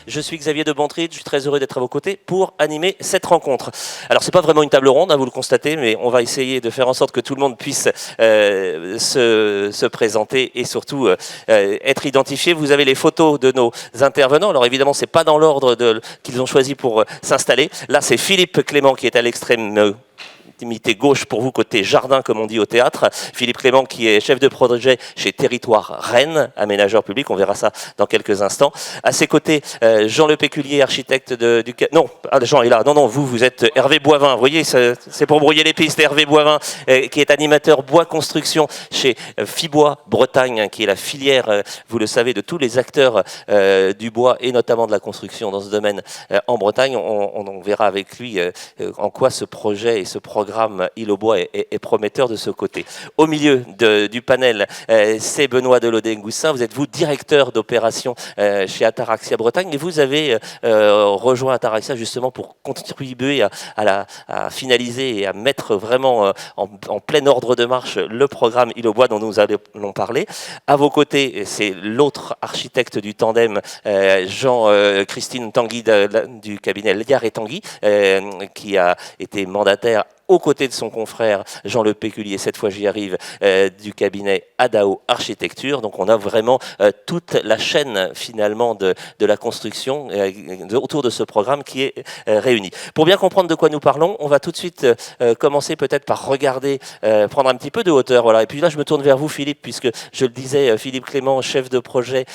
Je suis Xavier de Bontride, je suis très heureux d'être à vos côtés pour animer cette rencontre. Alors c'est pas vraiment une table ronde, hein, vous le constatez, mais on va essayer de faire en sorte que tout le monde puisse se présenter et surtout être identifié. Vous avez les photos de nos intervenants. Alors évidemment, c'est pas dans l'ordre qu'ils ont choisi pour s'installer. Là, c'est Philippe Clément qui est à l'extrême gauche pour vous, côté jardin, comme on dit au théâtre. Philippe Clément, qui est chef de projet chez Territoire Rennes, aménageur public, on verra ça dans quelques instants. À ses côtés, Jean Le Péculier, architecte du... Non, Jean est là. Non, vous êtes Hervé Boivin. Vous voyez, c'est pour brouiller les pistes. Hervé Boivin, qui est animateur bois construction chez Fibois Bretagne, qui est la filière, vous le savez, de tous les acteurs du bois et notamment de la construction dans ce domaine en Bretagne. On verra avec lui en quoi ce projet et ce programme Île au Bois est prometteur de ce côté. Au milieu du panel, c'est Benoît Delaudet-Ngoussin. Vous êtes directeur d'opération chez Ataraxia Bretagne et vous avez rejoint Ataraxia justement pour contribuer à finaliser et à mettre vraiment en plein ordre de marche le programme Île au Bois dont nous allons parler. À vos côtés, c'est l'autre architecte du tandem, Jean-Christine Tanguy du cabinet Liard et Tanguy, qui a été mandataire aux côtés de son confrère Jean Le Péculier, cette fois j'y arrive, du cabinet Adao Architecture. Donc on a vraiment toute la chaîne finalement de la construction autour de ce programme qui est réuni. Pour bien comprendre de quoi nous parlons, on va tout de suite commencer peut-être par regarder, prendre un petit peu de hauteur. Voilà. Et puis là je me tourne vers vous Philippe, puisque je le disais, Philippe Clément, chef de projet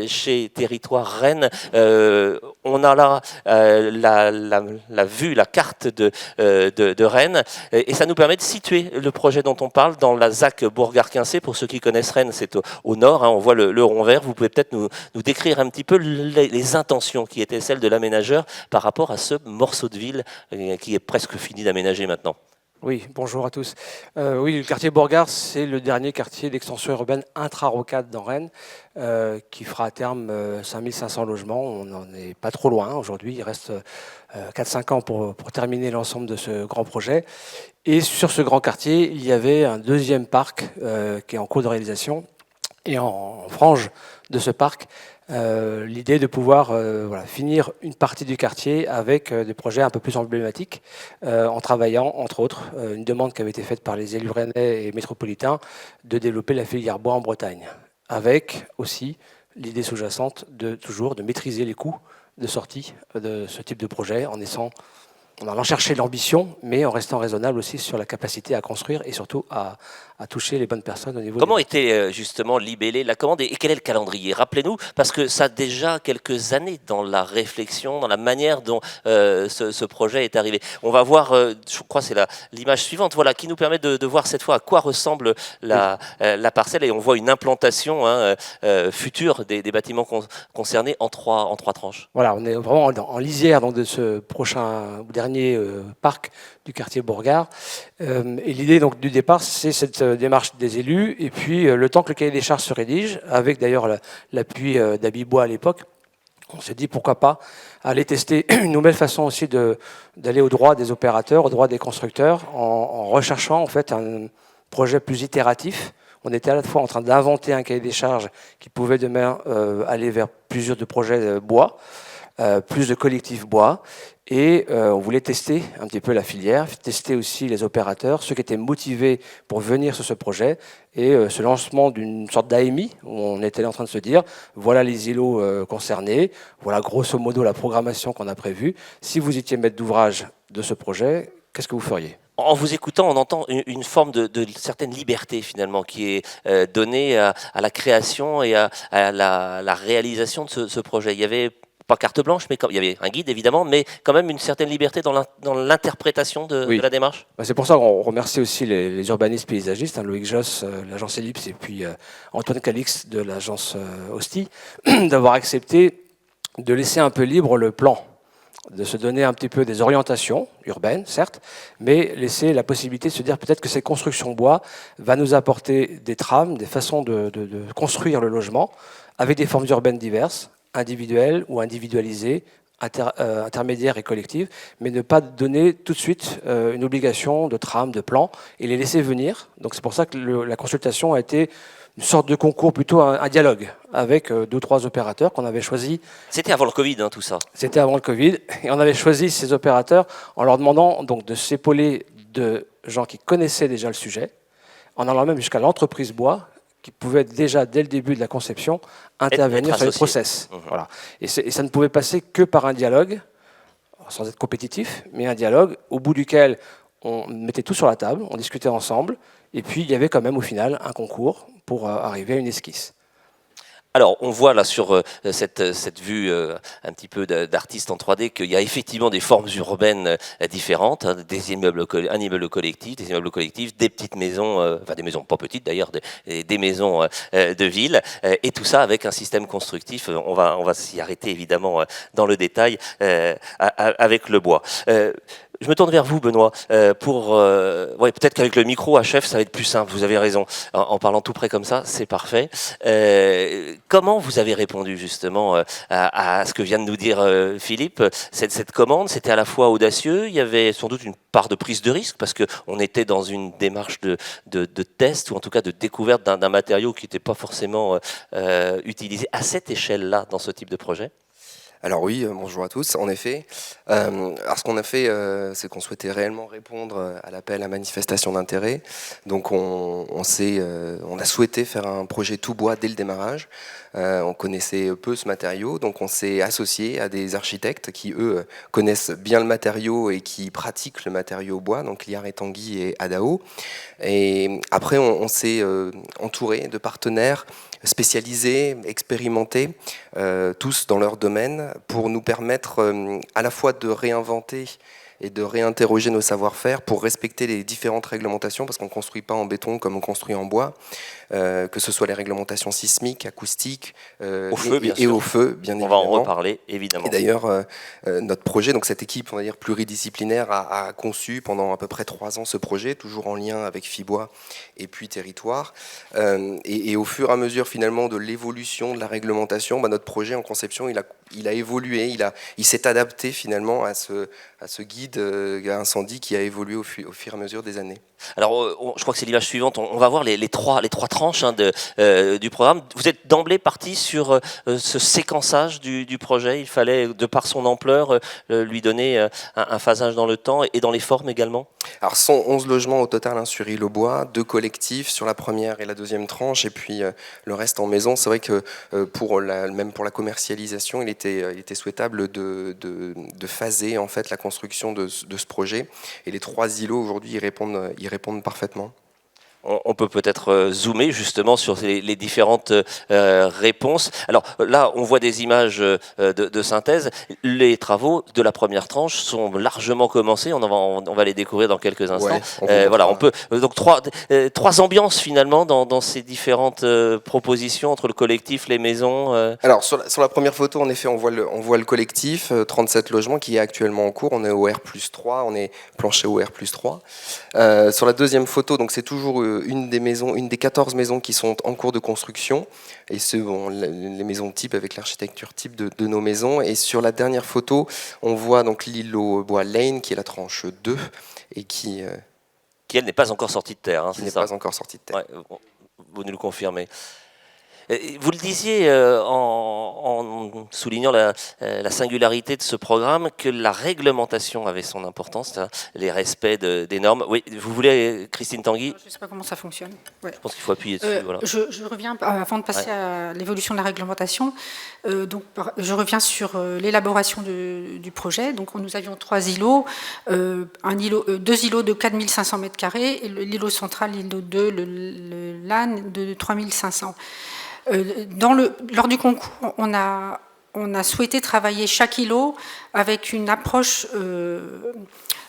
chez Territoire Rennes. On a là la vue, la carte de Rennes. Et ça nous permet de situer le projet dont on parle dans la ZAC Bourgard-Quincé. Pour ceux qui connaissent Rennes, c'est au nord, hein, on voit le rond vert. Vous pouvez peut-être nous décrire un petit peu les intentions qui étaient celles de l'aménageur par rapport à ce morceau de ville qui est presque fini d'aménager maintenant. Oui, bonjour à tous. Oui, le quartier Bourgard, c'est le dernier quartier d'extension urbaine intra-rocade dans Rennes, qui fera à terme 5500 logements. On n'en est pas trop loin aujourd'hui. Il reste 4-5 ans pour terminer l'ensemble de ce grand projet. Et sur ce grand quartier, il y avait un deuxième parc qui est en cours de réalisation. Et en frange de ce parc, l'idée de pouvoir finir une partie du quartier avec des projets un peu plus emblématiques, en travaillant, entre autres, une demande qui avait été faite par les élus rennais et métropolitains de développer la filière bois en Bretagne, avec aussi l'idée sous-jacente de maîtriser les coûts de sortie de ce type de projet en allant chercher l'ambition, mais en restant raisonnable aussi sur la capacité à construire et surtout à toucher les bonnes personnes au niveau. Comment était justement libellée la commande et quel est le calendrier? Rappelez-nous, parce que ça a déjà quelques années dans la réflexion, dans la manière dont ce projet est arrivé. On va voir, je crois que c'est l'image suivante, voilà, qui nous permet de voir cette fois à quoi ressemble la parcelle, et on voit une implantation future des bâtiments concernés en trois tranches. Voilà, on est vraiment en lisière donc, de ce prochain dernier parc du quartier Bourgard. Et l'idée donc du départ, c'est cette démarche des élus, et puis le temps que le cahier des charges se rédige, avec d'ailleurs l'appui d'Abibois à l'époque, on s'est dit pourquoi pas aller tester une nouvelle façon aussi d'aller au droit des opérateurs, au droit des constructeurs, en recherchant en fait un projet plus itératif. On était à la fois en train d'inventer un cahier des charges qui pouvait demain aller vers plusieurs de projets bois, plus de collectifs bois, et on voulait tester un petit peu la filière, tester aussi les opérateurs, ceux qui étaient motivés pour venir sur ce projet, et ce lancement d'une sorte d'AMI, où on était en train de se dire, voilà les îlots concernés, voilà grosso modo la programmation qu'on a prévue. Si vous étiez maître d'ouvrage de ce projet, qu'est-ce que vous feriez ? En vous écoutant, on entend une forme de certaine liberté finalement qui est donnée à la création et à la réalisation de ce projet. Il y avait pas carte blanche, mais il y avait un guide évidemment, mais quand même une certaine liberté dans l'interprétation de la démarche. C'est pour ça qu'on remercie aussi les urbanistes paysagistes, Loïc Josse, l'agence Ellipse, et puis Antoine Calix de l'agence Hostie, d'avoir accepté de laisser un peu libre le plan, de se donner un petit peu des orientations urbaines, certes, mais laisser la possibilité de se dire peut-être que cette construction bois va nous apporter des trames, des façons de construire le logement, avec des formes urbaines diverses, individuelles ou individualisées, intermédiaires et collectives, mais ne pas donner tout de suite une obligation de trame, de plan, et les laisser venir. Donc c'est pour ça que la consultation a été une sorte de concours, plutôt un dialogue avec 2 ou 3 opérateurs qu'on avait choisis. C'était avant le Covid, hein, tout ça. C'était avant le Covid. Et on avait choisi ces opérateurs en leur demandant donc de s'épauler de gens qui connaissaient déjà le sujet, en allant même jusqu'à l'entreprise bois, qui pouvait déjà, dès le début de la conception, intervenir sur les process. Voilà. Et ça ne pouvait passer que par un dialogue, sans être compétitif, mais un dialogue au bout duquel on mettait tout sur la table, on discutait ensemble, et puis il y avait quand même au final un concours pour arriver à une esquisse. Alors, on voit là sur cette vue un petit peu d'artiste en 3D qu'il y a effectivement des formes urbaines différentes, hein, un immeuble collectif, des immeubles collectifs, des petites maisons, enfin des maisons pas petites d'ailleurs, des maisons de ville, et tout ça avec un système constructif. On va s'y arrêter évidemment dans le détail avec le bois. Je me tourne vers vous, Benoît, ouais, peut-être qu'avec le micro à chef, ça va être plus simple. Vous avez raison. En parlant tout près comme ça, c'est parfait. Comment vous avez répondu justement à ce que vient de nous dire Philippe? Cette commande, c'était à la fois audacieux. Il y avait sans doute une part de prise de risque parce que on était dans une démarche de test ou en tout cas de découverte d'un matériau qui n'était pas forcément utilisé à cette échelle-là dans ce type de projet. Alors oui, bonjour à tous. En effet, alors ce qu'on a fait, c'est qu'on souhaitait réellement répondre à l'appel à manifestation d'intérêt. Donc on a souhaité faire un projet tout bois dès le démarrage. On connaissait peu ce matériau, donc on s'est associé à des architectes qui, eux, connaissent bien le matériau et qui pratiquent le matériau bois, donc Liard et Tanguy et Adao. Et après, on s'est entouré de partenaires spécialisés, expérimentés, tous dans leur domaine, pour nous permettre à la fois de réinventer et de réinterroger nos savoir-faire pour respecter les différentes réglementations, parce qu'on ne construit pas en béton comme on construit en bois, que ce soit les réglementations sismiques, acoustiques au feu, bien sûr. Et au feu, bien évidemment. On va en reparler, évidemment. Et d'ailleurs, notre projet, donc cette équipe, on va dire pluridisciplinaire, a conçu pendant à peu près 3 ans ce projet, toujours en lien avec Fibois et puis Territoire. Et au fur et à mesure finalement de l'évolution de la réglementation, notre projet en conception, il a évolué, il s'est adapté finalement à ce guide incendie qui a évolué au fur et à mesure des années. Alors, je crois que c'est l'image suivante. On va voir les trois tranches du programme. Vous êtes d'emblée parti sur ce séquençage du projet. Il fallait, de par son ampleur, lui donner un phasage dans le temps et dans les formes également. Alors, 111 logements au total sur Île-aux-Bois, 2 collectifs sur la première et la deuxième tranche, et puis le reste en maison. C'est vrai que même pour la commercialisation, il était souhaitable de phaser en fait la construction de ce projet. Et les 3 îlots aujourd'hui y répondent parfaitement. On peut peut-être zoomer justement sur les différentes réponses. Alors là, on voit des images de synthèse. Les travaux de la première tranche sont largement commencés. On va les découvrir dans quelques instants. Ouais, voilà, on peut donc trois ambiances finalement dans ces différentes propositions entre le collectif, les maisons. Alors sur la première photo, en effet, on voit le collectif, 37 logements qui est actuellement en cours. On est au R+3, on est plancher au R+3. Sur la deuxième photo, donc c'est toujours une des 14 maisons qui sont en cours de construction, et les maisons type avec l'architecture type de nos maisons. Et sur la dernière photo, on voit donc l'Île-aux-Bois Lane, qui est la tranche 2, et qui elle n'est pas encore sortie de terre. Hein, qui n'est pas encore sortie de terre. Ouais, vous nous le confirmez. Vous le disiez en soulignant la singularité de ce programme, que la réglementation avait son importance, hein, les respects des normes. Oui, vous voulez, Christine Tanguy? Je ne sais pas comment ça fonctionne. Ouais. Je pense qu'il faut appuyer dessus. Voilà. Je reviens, avant de passer à l'évolution de la réglementation, je reviens sur l'élaboration du projet. Donc, nous avions 3 îlots, 2 îlots de 4500 m², et l'îlot central, l'îlot 2, le LAN de 3500. Lors du concours, on a souhaité travailler chaque îlot avec une approche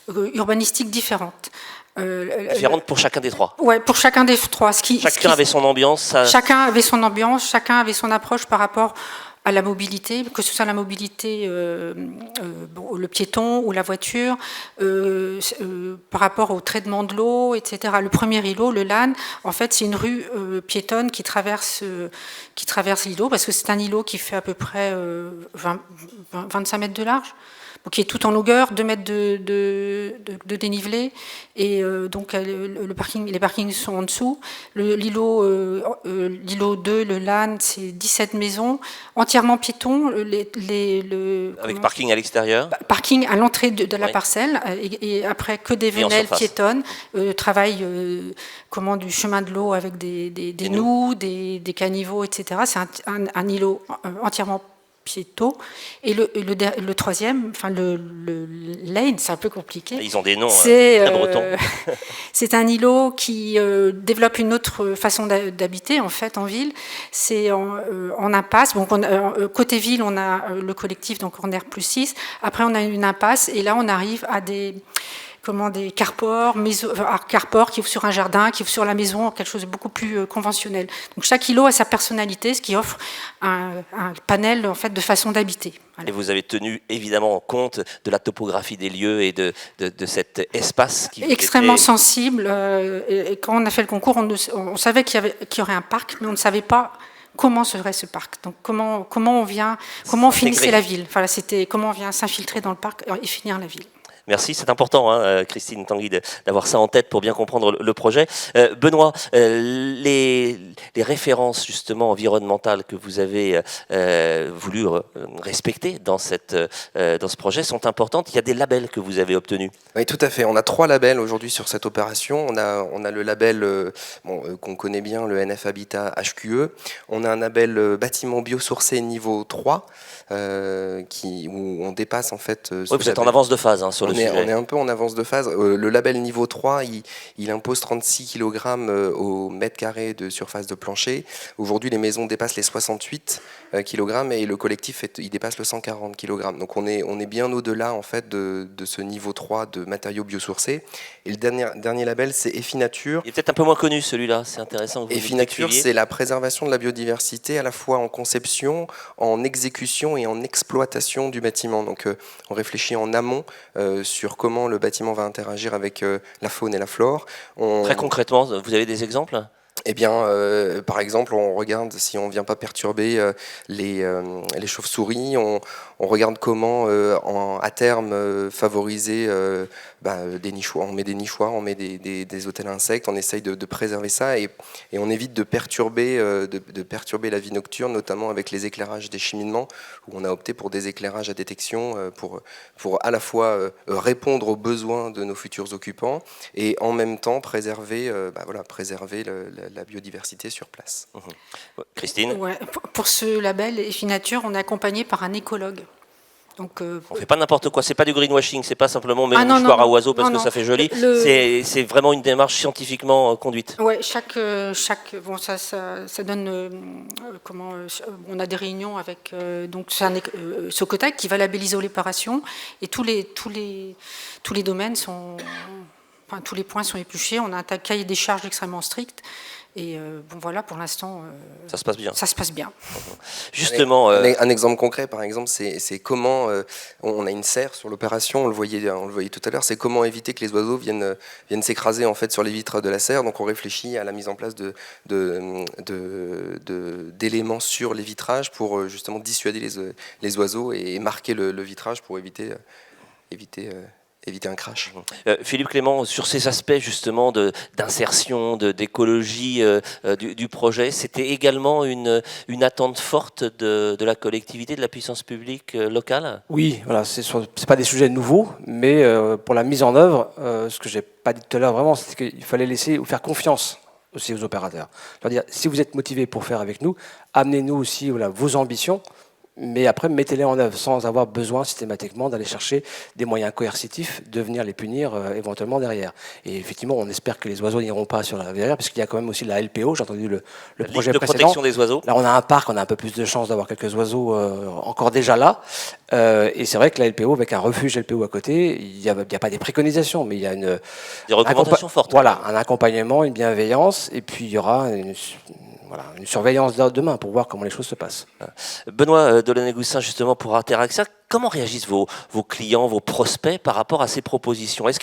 urbanistique différente. Différente pour chacun des 3. Oui, pour chacun des 3. Chacun avait son ambiance. Chacun avait son ambiance, chacun avait son approche par rapport à la mobilité, que ce soit la mobilité, le piéton ou la voiture, par rapport au traitement de l'eau, etc. Le premier îlot, le LAN, en fait, c'est une rue piétonne qui traverse l'îlot, parce que c'est un îlot qui fait à peu près 25 mètres de large, donc qui est tout en longueur, 2 mètres de dénivelé, et donc les parkings sont en dessous. L'îlot 2, le LAN, c'est 17 maisons, entièrement piétons. Avec parking à l'extérieur. Parking à l'entrée de la parcelle, et après que des venelles piétonnes, travail du chemin de l'eau avec des noues, des caniveaux, etc. C'est un îlot entièrement piétons. Et le troisième, enfin le lane, c'est un peu compliqué. Ils ont des noms très bretons. C'est un îlot qui développe une autre façon d'habiter en fait en ville. C'est en impasse. Donc côté ville, on a le collectif, donc en R+6. Après, on a une impasse et là, on arrive à des carports, carports qui ouvrent sur un jardin, qui ouvrent sur la maison, quelque chose de beaucoup plus conventionnel. Donc chaque îlot a sa personnalité, ce qui offre un panel en fait de façon d'habiter. Voilà. Et vous avez tenu évidemment compte de la topographie des lieux et de cet espace qui extrêmement sensible. Et quand on a fait le concours, on savait qu'il y aurait un parc, mais on ne savait pas comment serait ce parc. Donc comment on finissait la ville. Voilà, c'était comment on vient s'infiltrer dans le parc et finir la ville. Merci, c'est important, Christine Tanguy, d'avoir ça en tête pour bien comprendre le projet. Benoît, les références justement environnementales que vous avez voulu respecter dans ce projet sont importantes. Il y a des labels que vous avez obtenus. Oui, tout à fait. On a 3 labels aujourd'hui sur cette opération. On a le label qu'on connaît bien, le NF Habitat HQE. On a un label bâtiment biosourcé niveau 3, où on dépasse en fait. Oui, vous êtes en avance de phase sur le sujet. On est un peu en avance de phase. Le label niveau 3, il impose 36 kg au mètre carré de surface de plancher. Aujourd'hui, les maisons dépassent les 68 kg et le collectif il dépasse le 140 kg. Donc on est bien au-delà en fait de ce niveau 3 de matériaux biosourcés. Et le dernier label, c'est EFI-Nature. Il est peut-être un peu moins connu celui-là, c'est intéressant. EFI-Nature, c'est la préservation de la biodiversité à la fois en conception, en exécution et en exploitation du bâtiment. Donc on réfléchit en amont sur comment le bâtiment va interagir avec la faune et la flore. Très concrètement, vous avez des exemples ? Eh bien, par exemple, on regarde si on ne vient pas perturber les chauves-souris, on regarde comment, à terme, favoriser des nichoirs. On met des nichoirs, on met des hôtels insectes, on essaye de préserver ça et on évite de perturber la vie nocturne, notamment avec les éclairages des cheminements, où on a opté pour des éclairages à détection pour à la fois répondre aux besoins de nos futurs occupants et en même temps préserver la biodiversité sur place. Christine ? Ouais, pour ce label EFI-Nature, on est accompagné par un écologue. Donc, on ne fait pas n'importe quoi, c'est pas du greenwashing, c'est pas simplement mettre un mouchoir à oiseaux parce que ça fait joli, c'est vraiment une démarche scientifiquement conduite. Oui, ça donne on a des réunions avec Socotec qui va labelliser l'opération et tous les domaines tous les points sont épluchés, on a un cahier des charges extrêmement strict. Et voilà, pour l'instant, ça se passe bien. Ça se passe bien. Justement, un exemple concret, par exemple, c'est comment on a une serre sur l'opération. On le voyait tout à l'heure. C'est comment éviter que les oiseaux viennent s'écraser en fait sur les vitres de la serre. Donc, on réfléchit à la mise en place d'éléments sur les vitrages pour justement dissuader les oiseaux et marquer le vitrage pour éviter un crash. Philippe Clément, sur ces aspects justement d'insertion, d'écologie du projet, c'était également une attente forte de la collectivité, de la puissance publique locale ? Oui, voilà, c'est pas des sujets nouveaux, mais pour la mise en œuvre, ce que j'ai pas dit tout à l'heure vraiment, c'est qu'il fallait laisser ou faire confiance aussi aux opérateurs. C'est-à-dire, si vous êtes motivés pour faire avec nous, amenez-nous aussi vos ambitions. Mais après, mettez-les en œuvre sans avoir besoin systématiquement d'aller chercher des moyens coercitifs, de venir les punir éventuellement derrière. Et effectivement, on espère que les oiseaux n'iront pas sur la derrière, parce qu'il y a quand même aussi la LPO, j'ai entendu le projet de précédent. Protection des oiseaux. Là, on a un parc, on a un peu plus de chances d'avoir quelques oiseaux encore déjà là. Et c'est vrai que la LPO, avec un refuge LPO à côté, il n'y a pas des préconisations, mais il y a des recommandations fortes. Voilà, un accompagnement, une bienveillance, et puis il y aura voilà, une surveillance de main pour voir comment les choses se passent. Benoît Delaunay-Goussin, justement, pour Interaxa, comment réagissent vos clients, vos prospects par rapport à ces propositions? Est-ce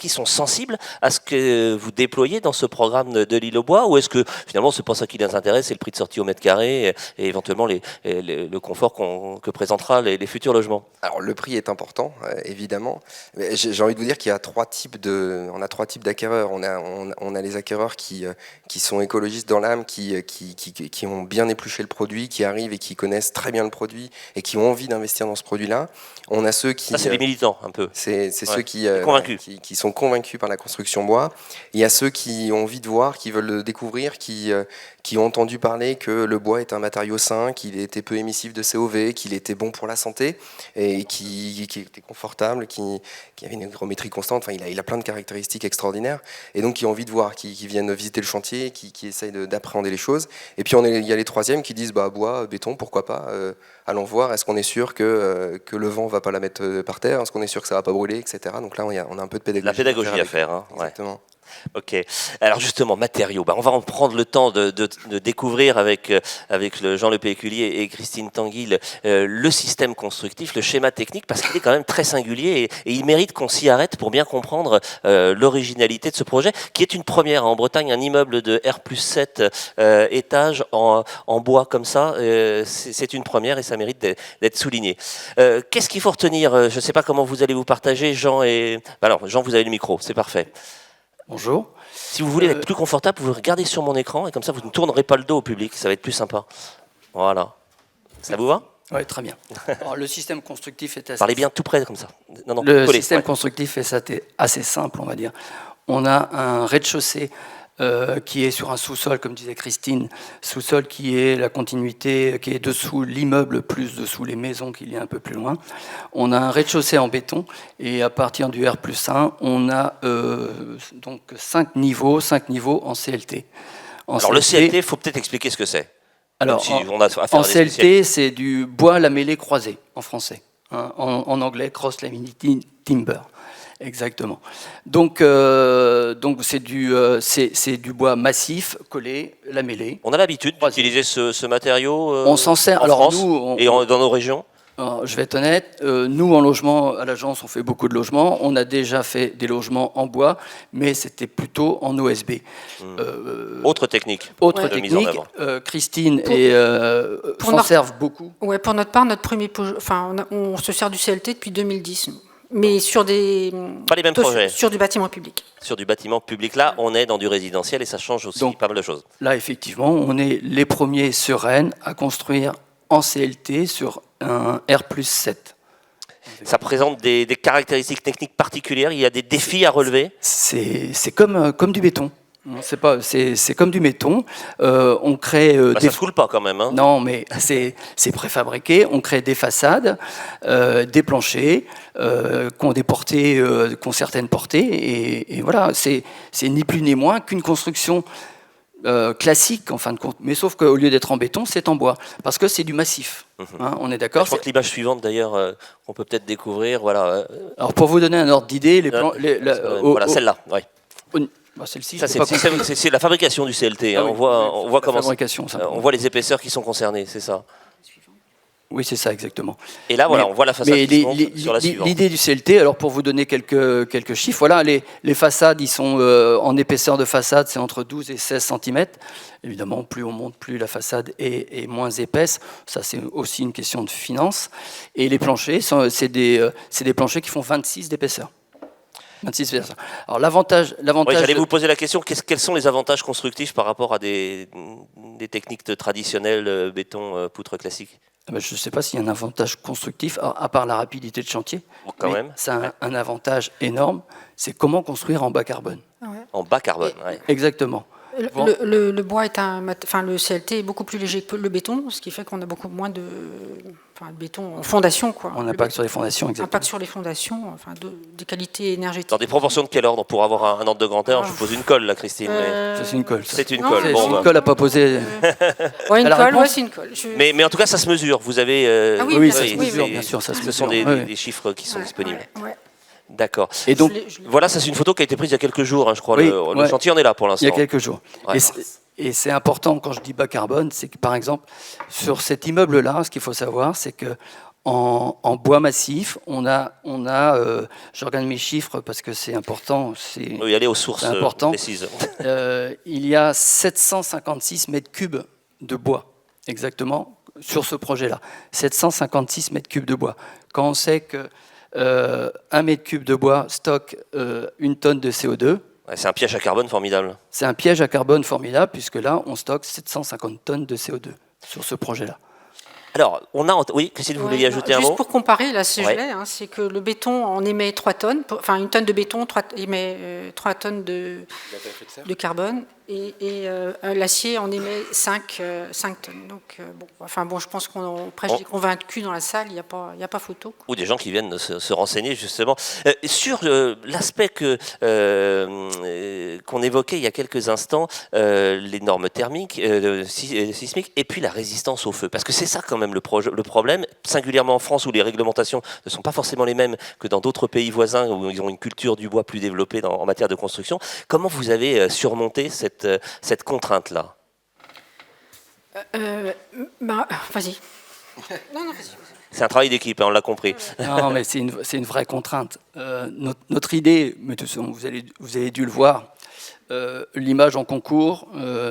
qu'ils sont sensibles à ce que vous déployez dans ce programme de l'île aux bois, ou est-ce que finalement c'est pas ça qui les intéresse, c'est le prix de sortie au mètre carré et éventuellement le confort que présentera les futurs logements? Alors le prix est important, évidemment. Mais j'ai envie de vous dire qu'il y a trois types d'acquéreurs. On a les acquéreurs qui sont écologistes dans l'âme, qui ont bien épluché le produit, qui arrivent et qui connaissent très bien le produit et qui ont envie d'investir dans ce produit-là. On a ceux qui... Ça, c'est les militants, un peu. C'est ceux qui sont convaincus par la construction bois. Il y a ceux qui ont envie de voir, qui veulent le découvrir, qui ont entendu parler que le bois est un matériau sain, qu'il était peu émissif de COV, qu'il était bon pour la santé, et qui était confortable, qui avait une hygrométrie constante. Enfin, il a plein de caractéristiques extraordinaires. Et donc, qui ont envie de voir, qui viennent visiter le chantier, qui essayent d'appréhender les choses. Et puis, il y a les troisièmes qui disent, bois, béton, pourquoi pas, allons voir, est-ce qu'on est sûr que le vent va pas la mettre par terre, est-ce qu'on est sûr que ça va pas brûler, etc. Donc là, on a un peu de pédagogie. La pédagogie à faire. Hein, exactement. Ouais. Ok. Alors justement, matériaux. On va en prendre le temps de découvrir avec Jean Le Péculier et Christine Tanguy le système constructif, le schéma technique, parce qu'il est quand même très singulier et il mérite qu'on s'y arrête pour bien comprendre l'originalité de ce projet, qui est une première en Bretagne, un immeuble de R+7 étages en bois comme ça. C'est une première et ça mérite d'être souligné. Qu'est-ce qu'il faut retenir? Je ne sais pas comment vous allez vous partager, Jean et... Alors, Jean, vous avez le micro, c'est parfait. Bonjour. Si vous voulez être plus confortable, vous regardez sur mon écran et comme ça vous ne tournerez pas le dos au public, ça va être plus sympa. Voilà. Ça vous va? Oui, très bien. Alors, le système constructif est assez... Parlez bien tout près comme ça. Non, le système constructif est assez simple, on va dire. On a un rez-de-chaussée qui est sur un sous-sol, comme disait Christine, sous-sol qui est la continuité, qui est dessous l'immeuble, plus dessous les maisons qu'il y a un peu plus loin. On a un rez-de-chaussée en béton, et à partir du R+1, on a donc 5 niveaux en CLT. Alors le CLT, il faut peut-être expliquer ce que c'est. Alors, si on a affaire en CLT, c'est du bois lamellé croisé, en français. Hein, en anglais, cross-laminated timber. Exactement. Donc c'est du bois massif, collé, lamellé. On a l'habitude d'utiliser ce matériau on s'en sert. en Alors, France et dans nos régions. Je vais être honnête, nous en logement, à l'agence, on fait beaucoup de logements. On a déjà fait des logements en bois, mais c'était plutôt en OSB. Autre technique. Autre mise en technique. œuvre. Christine s'en servent beaucoup. Ouais, pour notre part, notre premier, on se sert du CLT depuis 2010. Mais sur pas les mêmes projets. Sur du bâtiment public. Sur du bâtiment public, là, on est dans du résidentiel et ça change aussi pas mal de choses. Là, effectivement, on est les premiers sur Rennes à construire en CLT sur un R+7. Ça présente des caractéristiques techniques particulières, il y a des défis à relever. C'est comme du béton. C'est comme du béton. On crée. Ça se coule pas quand même. Hein. Non, mais c'est préfabriqué. On crée des façades, des planchers qui ont des portées, qui ont certaines portées, et voilà. C'est ni plus ni moins qu'une construction classique en fin de compte. Mais sauf qu'au lieu d'être en béton, c'est en bois, parce que c'est du massif. Hein, on est d'accord. Je crois que l'image suivante, d'ailleurs, on peut peut-être découvrir. Voilà. Alors pour vous donner un ordre d'idée, voilà, celle-là. Ouais. Celle-ci, c'est la fabrication du CLT. Hein. Oui, on voit comment on voit les épaisseurs qui sont concernées, c'est ça. Oui, c'est ça exactement. Et là, voilà, on voit la façade qui se monte sur la suivante. L'idée du CLT, alors pour vous donner quelques chiffres, voilà, les façades, ils sont en épaisseur de façade, c'est entre 12 et 16 cm. Évidemment, plus on monte, plus la façade est moins épaisse. Ça, c'est aussi une question de finance. Et les planchers, c'est des planchers qui font 26 d'épaisseur. 26 versions. Alors l'avantage. Oui, j'allais vous poser la question. Quels sont les avantages constructifs par rapport à des techniques traditionnelles, béton, poutre classique? Je ne sais pas s'il y a un avantage constructif, à part la rapidité de chantier. Quand même. C'est un avantage énorme. C'est comment construire en bas carbone. Ouais. En bas carbone. Ouais. Exactement. Le bois est le CLT est beaucoup plus léger que le béton, ce qui fait qu'on a beaucoup moins de béton en fondation, quoi. On impact sur les fondations, exactement. Impact sur les fondations, des qualités énergétiques. Dans des proportions de quelle ordre pour avoir un ordre de grandeur? Je vous pose une colle, là, Christine. Ça, c'est une colle. C'est une colle. C'est une colle à pas poser. Ouais, une colle, ouais, c'est une colle. Mais en tout cas, ça se mesure. Vous avez. Oui, ça se mesure, bien sûr. Ce sont des chiffres qui sont disponibles. Ouais. D'accord. Et donc, Voilà, ça c'est une photo qui a été prise il y a quelques jours, hein, je crois. Oui, Le chantier en est là pour l'instant. il y a quelques jours. Ouais. Et c'est important quand je dis bas carbone, c'est que par exemple, sur cet immeuble-là, ce qu'il faut savoir, c'est que en bois massif, on a je regarde mes chiffres parce que c'est important. Oui, aller aux sources important. précises. Il y a 756 mètres cubes de bois, exactement, sur ce projet-là. 756 mètres cubes de bois. Quand on sait que 1 mètre cube de bois stocke 1 tonne de CO2, Ouais, c'est un piège à carbone formidable. c'est un piège à carbone formidable, puisque là, on stocke 750 tonnes de CO2 sur ce projet-là. Alors, oui, Christine, vous vouliez ajouter un mot? Juste pour comparer, là, ce Ouais. gelé, hein, c'est que le béton en émet 3 tonnes, enfin 1 tonne de béton émet 3 tonnes de carbone, et l'acier en émet 5 tonnes. Donc, je pense qu'on prêche des convaincus dans la salle, il n'y a pas photo. Ou des gens qui viennent se renseigner justement. Sur l'aspect qu'on évoquait il y a quelques instants, les normes thermiques, sismiques, et puis la résistance au feu. Parce que c'est ça quand même le problème, singulièrement en France où les réglementations ne sont pas forcément les mêmes que dans d'autres pays voisins où ils ont une culture du bois plus développée en matière de construction. Comment vous avez surmonté cette contrainte-là? Vas-y. Non, vas-y. C'est un travail d'équipe, hein, on l'a compris. Non, mais c'est une vraie contrainte. Notre idée, mais de toute façon, vous avez dû le voir, l'image en concours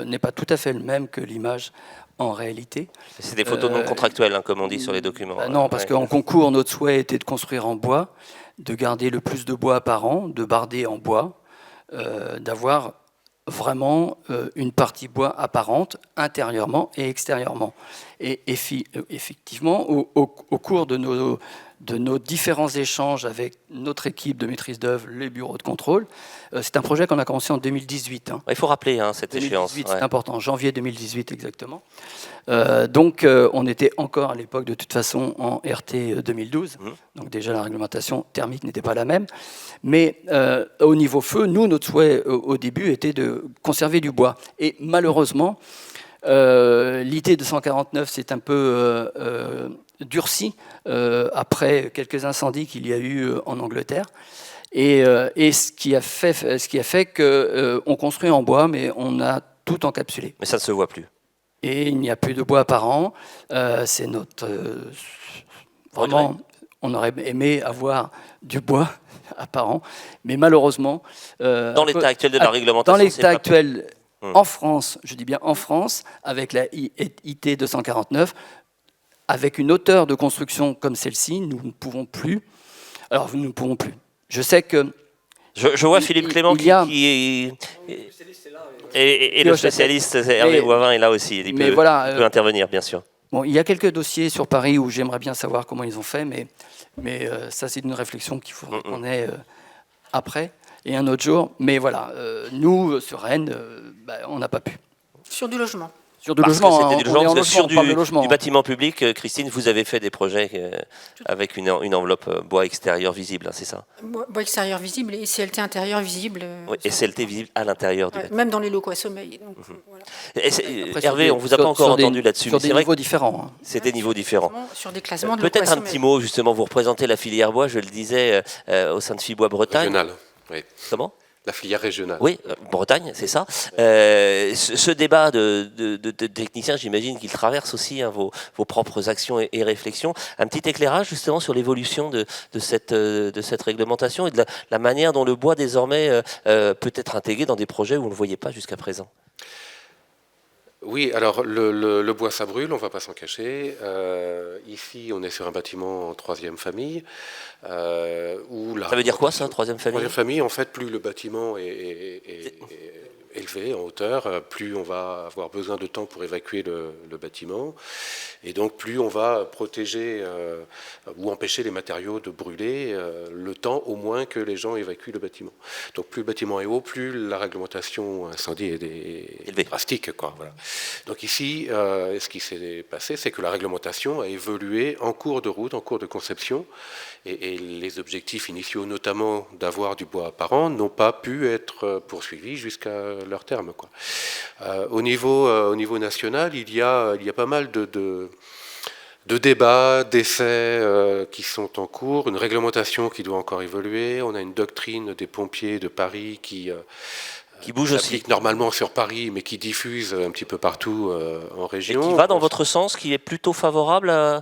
n'est pas tout à fait le même que l'image en réalité. C'est des photos non contractuelles, hein, comme on dit sur les documents. Non, parce qu'en concours, notre souhait était de construire en bois, de garder le plus de bois apparent, de barder en bois, d'avoir vraiment une partie bois apparente intérieurement et extérieurement. Et effectivement, au cours de nos différents échanges avec notre équipe de maîtrise d'œuvre, les bureaux de contrôle, c'est un projet qu'on a commencé en 2018. Hein. Il faut rappeler cette échéance. 2018, c'est important, janvier 2018 exactement. Donc on était encore à l'époque de toute façon en RT 2012, donc déjà la réglementation thermique n'était pas la même. Mais au niveau feu, nous, notre souhait au début était de conserver du bois. Et malheureusement, l'IT 249 s'est un peu durci après quelques incendies qu'il y a eu en Angleterre. Et ce qui a fait qu'on construit en bois, mais on a tout encapsulé. Mais ça ne se voit plus. Et il n'y a plus de bois apparent. C'est notre... vraiment, on aurait aimé avoir du bois apparent, mais malheureusement... dans l'état actuel de la réglementation, dans l'état actuel, en France, je dis bien en France, avec la IT 249, avec une hauteur de construction comme celle-ci, nous ne pouvons plus... Alors, nous ne pouvons plus. Je sais que... Je vois Philippe Clément qui est... Et le spécialiste Hervé Boivin est là aussi. Il peut intervenir, bien sûr. Bon, il y a quelques dossiers sur Paris où j'aimerais bien savoir comment ils ont fait, mais ça, c'est une réflexion qu'il faut qu'on ait après et un autre jour. Mais voilà, nous, sur Rennes, on n'a pas pu. Sur du logement. Sur du logement, c'était du logement. Sur du logement. bâtiment public, Christine, vous avez fait des projets avec une enveloppe bois extérieur visible, hein, c'est ça? Bois extérieur visible et CLT intérieur visible. Oui, et CLT visible à l'intérieur du bâtiment. Même dans les locaux à sommeil. Donc, voilà. Hervé, on ne vous a pas encore entendu là-dessus. Sur des niveaux différents. Hein. C'est des niveaux différents. Sur des classements de locaux à Peut-être un petit mot, justement, vous représentez la filière bois, je le disais, au sein de Fibois Bretagne. Régionale, oui. Comment? La filière régionale. Oui, Bretagne, c'est ça. Ce débat de techniciens, j'imagine qu'il traverse aussi vos propres actions et réflexions. Un petit éclairage justement sur l'évolution de cette réglementation et de la manière dont le bois désormais peut être intégré dans des projets où on ne le voyait pas jusqu'à présent. Oui, alors le bois ça brûle, on ne va pas s'en cacher. Ici, on est sur un bâtiment en troisième famille. Ça veut dire quoi ça, troisième famille? Troisième famille, en fait, plus le bâtiment est élevé en hauteur, plus on va avoir besoin de temps pour évacuer le bâtiment. Et donc, plus on va protéger ou empêcher les matériaux de brûler le temps au moins que les gens évacuent le bâtiment. Donc, plus le bâtiment est haut, plus la réglementation incendie est drastique, quoi, voilà. Donc ici, ce qui s'est passé, c'est que la réglementation a évolué en cours de route, en cours de conception, et les objectifs initiaux, notamment d'avoir du bois apparent, n'ont pas pu être poursuivis jusqu'à leur terme, quoi. Au niveau national, il y a pas mal de débats, d'essais qui sont en cours, une réglementation qui doit encore évoluer. On a une doctrine des pompiers de Paris qui bouge aussi. s'applique normalement sur Paris, mais qui diffuse un petit peu partout en Et région. qui va dans votre sens, qui est plutôt favorable à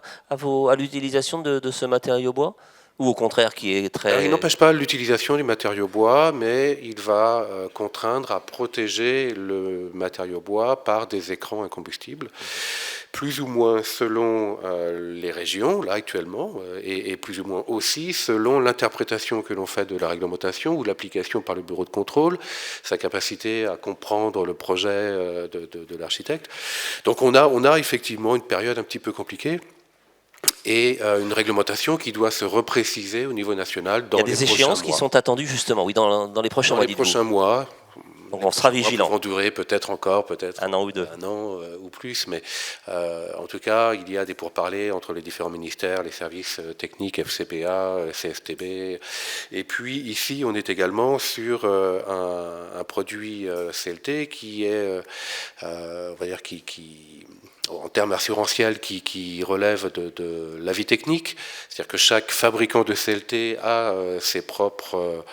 l'utilisation de ce matériau bois? Ou au contraire, qui est très... Alors, il n'empêche pas l'utilisation du matériau bois, mais il va contraindre à protéger le matériau bois par des écrans incombustibles, plus ou moins selon les régions, là actuellement, et plus ou moins aussi selon l'interprétation que l'on fait de la réglementation ou l'application par le bureau de contrôle, sa capacité à comprendre le projet de l'architecte. Donc on a effectivement une période un petit peu compliquée, et une réglementation qui doit se repréciser au niveau national dans les prochains mois. Il y a des échéances qui sont attendues justement, oui, dans les prochains mois. Dans les prochains mois. Donc on sera vigilant. Ils vont durer peut-être encore, peut-être un an ou deux. Un an ou plus, mais en tout cas, il y a des pourparlers entre les différents ministères, les services techniques, FCPA, CSTB. Et puis ici, on est également sur un produit CLT qui est, on va dire, qui en termes assurantiels, qui relève de l'avis technique. C'est-à-dire que chaque fabricant de CLT a ses propres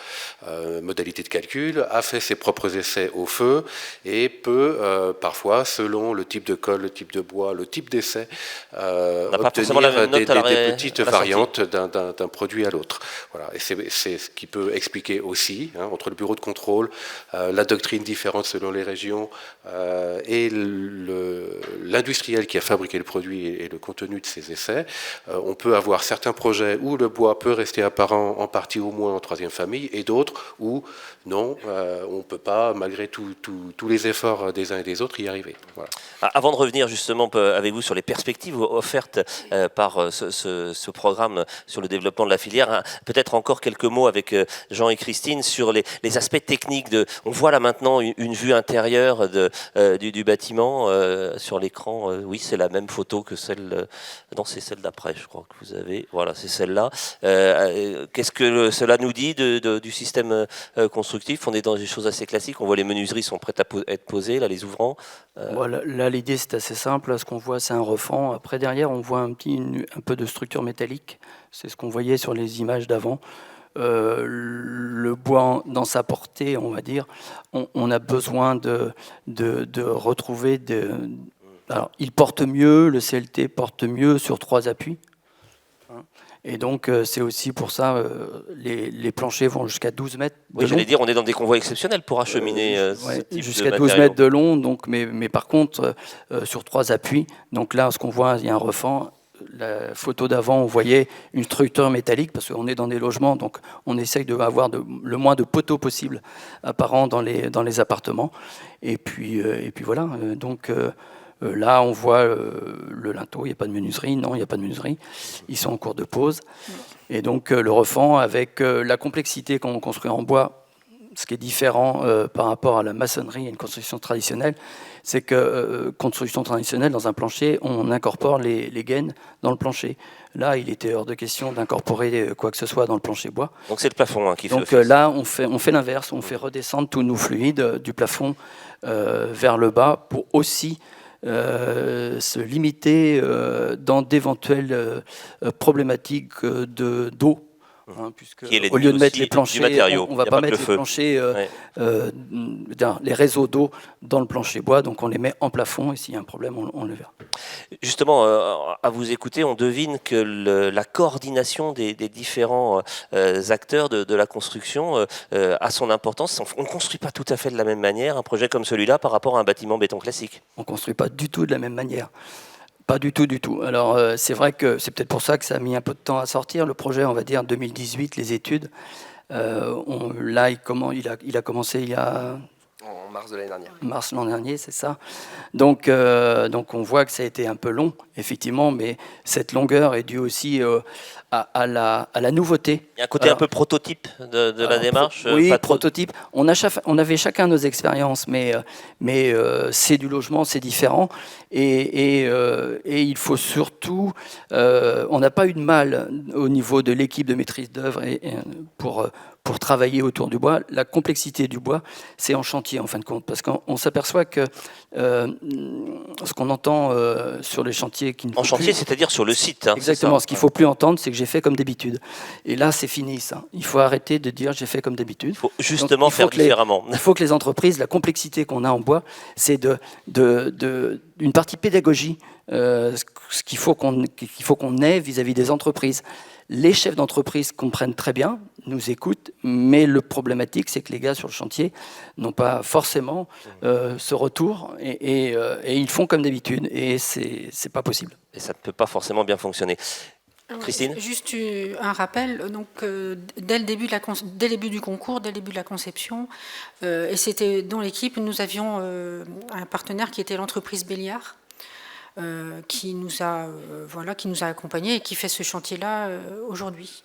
modalités de calcul, a fait ses propres essais au feu et peut parfois, selon le type de colle, le type de bois, le type d'essai, obtenir des petites variantes d'un produit à l'autre. Voilà. Et c'est ce qui peut expliquer aussi, entre le bureau de contrôle, la doctrine différente selon les régions et l'industrie qui a fabriqué le produit et le contenu de ces essais. On peut avoir certains projets où le bois peut rester apparent en partie au moins en troisième famille et d'autres où non, on ne peut pas, malgré tous les efforts des uns et des autres, y arriver. Voilà. Avant de revenir justement avec vous sur les perspectives offertes par ce programme sur le développement de la filière, peut-être encore quelques mots avec Jean et Christine sur les aspects techniques. On voit là maintenant une vue intérieure du bâtiment sur l'écran. Oui, c'est la même photo que celle... non, c'est celle d'après, je crois que vous avez. Voilà, c'est celle-là. Qu'est-ce que cela nous dit du système constructif? On est dans des choses assez classiques. On voit les menuiseries sont prêtes à être posées, là, les ouvrants. Voilà, là, l'idée, c'est assez simple. Là, ce qu'on voit, c'est un refend. Après, derrière, on voit un peu de structure métallique. C'est ce qu'on voyait sur les images d'avant. Le bois dans sa portée, on va dire, on a besoin de retrouver... Alors, il porte mieux, le CLT porte mieux sur 3 appuis. Et donc, c'est aussi pour ça, les planchers vont jusqu'à 12 mètres de long. Oui, j'allais dire, on est dans des convois exceptionnels pour acheminer ce type jusqu'à de 12 mètres de long, donc, mais par contre, sur 3 appuis. Donc là, ce qu'on voit, il y a un refend. La photo d'avant, on voyait une structure métallique, parce qu'on est dans des logements, donc on essaye d'avoir le moins de poteaux possible apparents dans les appartements. Et puis voilà, donc... là, on voit le linteau, il n'y a pas de menuiserie. Non, il n'y a pas de menuiserie. Ils sont en cours de pause. Et donc, le refend, avec la complexité qu'on construit en bois, ce qui est différent par rapport à la maçonnerie et une construction traditionnelle, c'est que construction traditionnelle, dans un plancher, on incorpore les gaines dans le plancher. Là, il était hors de question d'incorporer quoi que ce soit dans le plancher bois. Donc, c'est le plafond qui fait donc, là, on fait l'inverse. On fait redescendre tous nos fluides du plafond vers le bas pour aussi... se limiter dans d'éventuelles problématiques d'eau. Puisque au lieu de mettre les planchers, on ne va pas mettre les planchers, les réseaux d'eau dans le plancher bois, donc on les met en plafond et s'il y a un problème, on le verra. Justement, à vous écouter, on devine que la coordination des différents acteurs de la construction a son importance. On ne construit pas tout à fait de la même manière un projet comme celui-là par rapport à un bâtiment béton classique. On ne construit pas du tout de la même manière. Pas du tout, du tout. Alors, c'est vrai que c'est peut-être pour ça que ça a mis un peu de temps à sortir. Le projet, on va dire, 2018, les études. Là, il a commencé il y a... En mars de l'année dernière. Mars l'an dernier, c'est ça. Donc, on voit que ça a été un peu long, effectivement, mais cette longueur est due aussi à la nouveauté. Il y a un côté un peu prototype de la démarche. Oui, prototype. On avait chacun nos expériences, mais c'est du logement, c'est différent. Et il faut surtout... on n'a pas eu de mal au niveau de l'équipe de maîtrise d'œuvre pour pour travailler autour du bois. La complexité du bois, c'est en chantier en fin de compte, parce qu'on s'aperçoit que ce qu'on entend sur les chantiers qui ne En chantier, c'est-à-dire sur le site. Hein, exactement, ce qu'il ne faut plus entendre, c'est que j'ai fait comme d'habitude. Et là, c'est fini ça. Il faut arrêter de dire j'ai fait comme d'habitude. Il faut justement faire différemment. Il faut que les entreprises, la complexité qu'on a en bois, c'est une partie pédagogie, ce qu'il faut qu'on ait vis-à-vis des entreprises. Les chefs d'entreprise comprennent très bien, nous écoutent, mais le problématique, c'est que les gars sur le chantier n'ont pas forcément ce retour et ils font comme d'habitude et c'est pas possible. Et ça ne peut pas forcément bien fonctionner. Christine ? Juste un rappel, donc, dès le début du concours, dès le début de la conception, et c'était dans l'équipe, nous avions un partenaire qui était l'entreprise Béliard, qui nous a accompagnés et qui fait ce chantier-là aujourd'hui.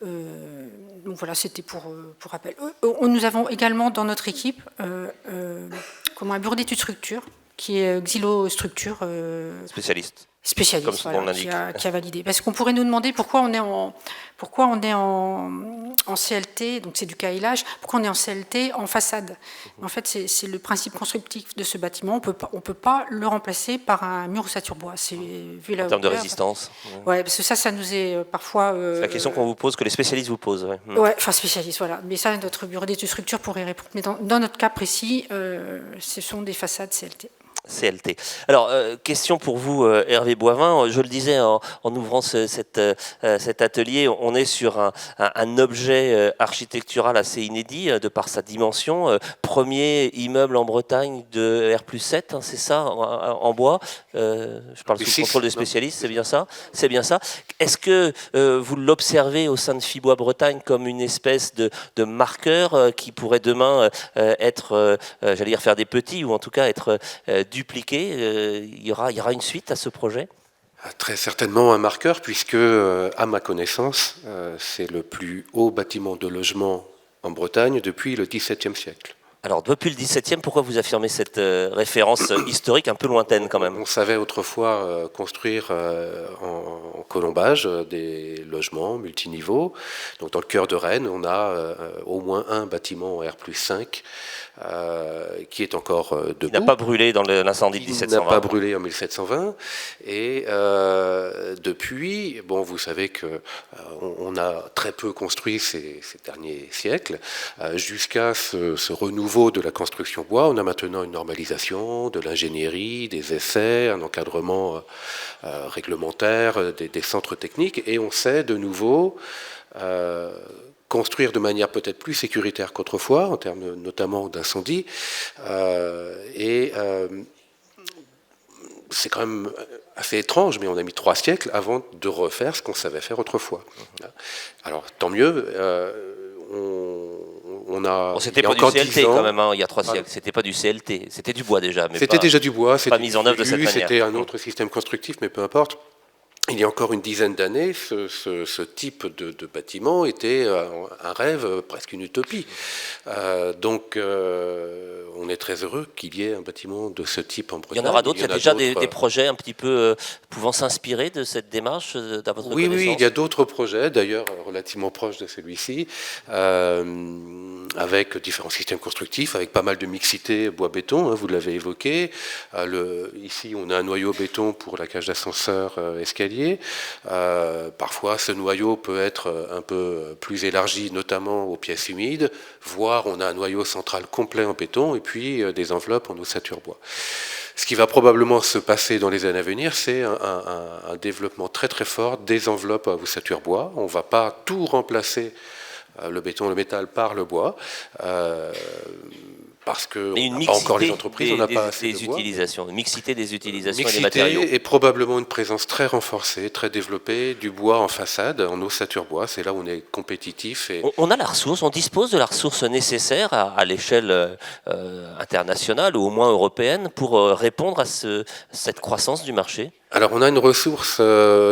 Donc voilà, c'était pour rappel. Nous avons également dans notre équipe un bureau d'études structure, qui est Xylo Structure. Spécialiste, Spécialiste, voilà, qui a validé. Parce qu'on pourrait nous demander pourquoi on est en CLT, donc c'est du caillage, pourquoi on est en CLT en façade. En fait, c'est le principe constructif de ce bâtiment. On peut pas le remplacer par un mur ossature bois. En termes de résistance. Ouais, parce que ça nous est parfois. C'est la question qu'on vous pose, que les spécialistes vous posent. Ouais, enfin spécialistes, voilà. Mais ça, notre bureau d'études structure pourrait répondre. Mais dans notre cas précis, ce sont des façades CLT. CLT. Alors, question pour vous, Hervé Boivin. Je le disais en ouvrant cet atelier, on est sur un objet architectural assez inédit de par sa dimension. Premier immeuble en Bretagne de R+7, hein, c'est ça, en bois. Je parle sous le contrôle des spécialistes, c'est bien ça. C'est bien ça. Est-ce que vous l'observez au sein de Fibois Bretagne comme une espèce de marqueur qui pourrait demain être, j'allais dire, faire des petits, ou en tout cas être dupliqué, il y aura une suite à ce projet ? Très certainement un marqueur, puisque, à ma connaissance, c'est le plus haut bâtiment de logement en Bretagne depuis le XVIIe siècle. Alors, depuis le XVIIe, pourquoi vous affirmez cette référence historique un peu lointaine quand même ? On savait autrefois construire en colombage des logements multiniveaux. Donc, dans le cœur de Rennes, on a au moins un bâtiment R+5 qui est encore debout. Il n'a pas brûlé dans l'incendie de 1720. Il n'a pas brûlé en 1720. Et depuis, bon, vous savez qu'on a très peu construit ces derniers siècles. Jusqu'à ce renouveau de la construction bois, on a maintenant une normalisation de l'ingénierie, des essais, un encadrement réglementaire, des centres techniques. Et on sait de nouveau construire de manière peut-être plus sécuritaire qu'autrefois, en termes notamment d'incendie. C'est quand même assez étrange, mais on a mis 3 siècles avant de refaire ce qu'on savait faire autrefois. Alors, tant mieux. C'était pas du CLT quand même, hein, il y a 3 siècles. C'était pas du CLT, c'était du bois déjà. C'était déjà du bois, pas mis en œuvre de cette manière. C'était un autre système constructif, mais peu importe. Il y a encore une dizaine d'années, ce type de bâtiment était un rêve, presque une utopie. Donc, on est très heureux qu'il y ait un bâtiment de ce type en Bretagne. Il y en aura d'autres. Il y a déjà des projets un petit peu pouvant s'inspirer de cette démarche, d'à votre connaissance ? Oui, il y a d'autres projets, d'ailleurs relativement proches de celui-ci, avec différents systèmes constructifs, avec pas mal de mixité bois-béton, hein, vous l'avez évoqué. Ici, on a un noyau béton pour la cage d'ascenseur escalier. Parfois, ce noyau peut être un peu plus élargi, notamment aux pièces humides, voire on a un noyau central complet en béton et puis des enveloppes en ossature bois. Ce qui va probablement se passer dans les années à venir, c'est un développement très très fort des enveloppes à ossature bois. On ne va pas tout remplacer, le béton, le métal, par le bois. Parce que encore les entreprises, on n'a pas assez de bois. Une mixité des utilisations et des matériaux. Et probablement une présence très renforcée, très développée du bois en façade, en ossature bois. C'est là où on est compétitif. On a la ressource, on dispose de la ressource nécessaire à l'échelle internationale ou au moins européenne pour répondre à cette croissance du marché. Alors on a une ressource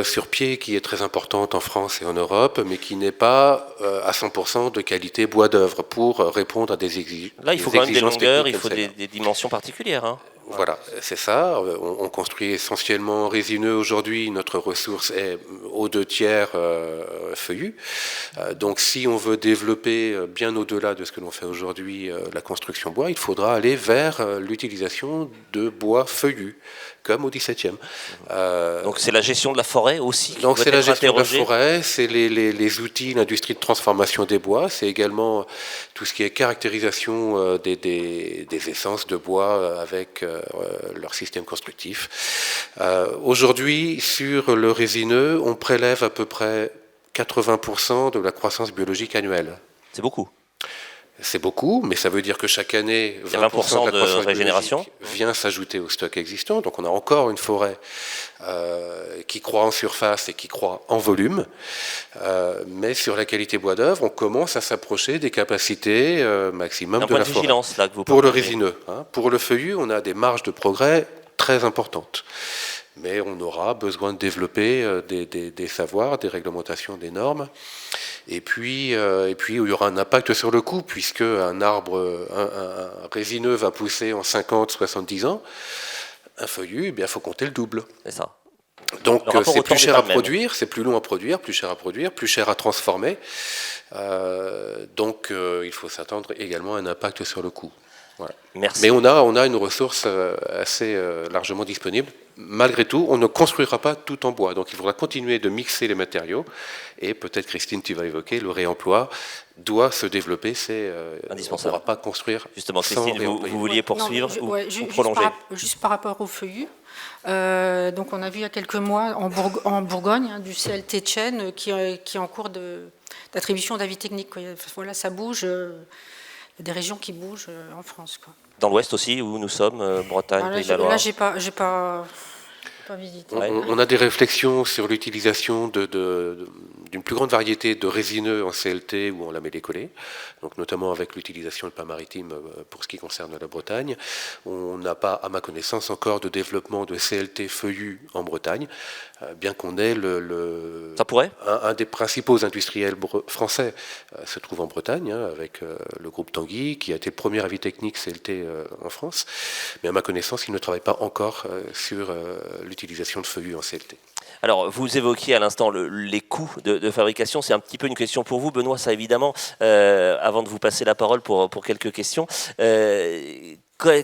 sur pied qui est très importante en France et en Europe, mais qui n'est pas à 100% de qualité bois d'œuvre pour répondre à des exigences. Là, il faut quand même des longueurs, il faut des dimensions particulières. Hein. Voilà, c'est ça. On construit essentiellement résineux aujourd'hui. Notre ressource est aux 2/3 feuillu. Donc si on veut développer bien au-delà de ce que l'on fait aujourd'hui la construction bois, il faudra aller vers l'utilisation de bois feuillu, comme au XVIIe. Donc c'est la gestion de la forêt aussi qui Donc doit c'est la être gestion de la interrogée. forêt, c'est les outils, l'industrie de transformation des bois, c'est également tout ce qui est caractérisation des essences de bois avec leur système constructif. Aujourd'hui, sur le résineux, on prélève à peu près 80% de la croissance biologique annuelle. C'est beaucoup. C'est beaucoup, mais ça veut dire que chaque année, 20% de la de croissance régénération biologique vient s'ajouter au stock existant. Donc on a encore une forêt qui croît en surface et qui croît en volume. Mais sur la qualité bois d'œuvre, on commence à s'approcher des capacités maximum Un de point la de forêt. vigilance là que vous Pour le partagez. résineux. Pour le feuillu, on a des marges de progrès très importantes. Mais on aura besoin de développer des savoirs, des réglementations, des normes. Et puis, il y aura un impact sur le coût, puisque un résineux va pousser en 50, 70 ans. Un feuillu, il faut compter le double. C'est ça. Donc Le rapport au c'est temps plus cher n'est à pas le même. produire, c'est plus long à produire, plus cher à produire, plus cher à transformer. Donc il faut s'attendre également à un impact sur le coût. Voilà. Merci. Mais on a une ressource assez largement disponible. Malgré tout, on ne construira pas tout en bois. Donc il faudra continuer de mixer les matériaux. Et peut-être, Christine, tu vas évoquer, le réemploi doit se développer. C'est indispensable. On ne pourra pas construire Justement, sans Christine, réemployer. vous vouliez poursuivre ou juste prolonger. juste par rapport au feuillu. Donc on a vu il y a quelques mois en Bourgogne du CLT Tchène qui est en cours d'attribution d'avis techniques. Voilà, ça bouge. Il y a des régions qui bougent en France. Dans l'Ouest aussi, où nous sommes, Bretagne, Pays de la Loire. Là, j'ai pas visité. On a des réflexions sur l'utilisation d'une plus grande variété de résineux en CLT ou en lamellé collé, donc notamment avec l'utilisation de pas maritime pour ce qui concerne la Bretagne. On n'a pas, à ma connaissance, encore de développement de CLT feuillu en Bretagne, bien qu'on ait Ça pourrait un des principaux industriels français se trouve en Bretagne, avec le groupe Tanguy, qui a été le premier avis technique CLT en France. Mais à ma connaissance, il ne travaille pas encore sur l'utilisation de feuillus en CLT. Alors, vous évoquiez à l'instant les coûts de fabrication. C'est un petit peu une question pour vous, Benoît, ça évidemment, avant de vous passer la parole pour quelques questions.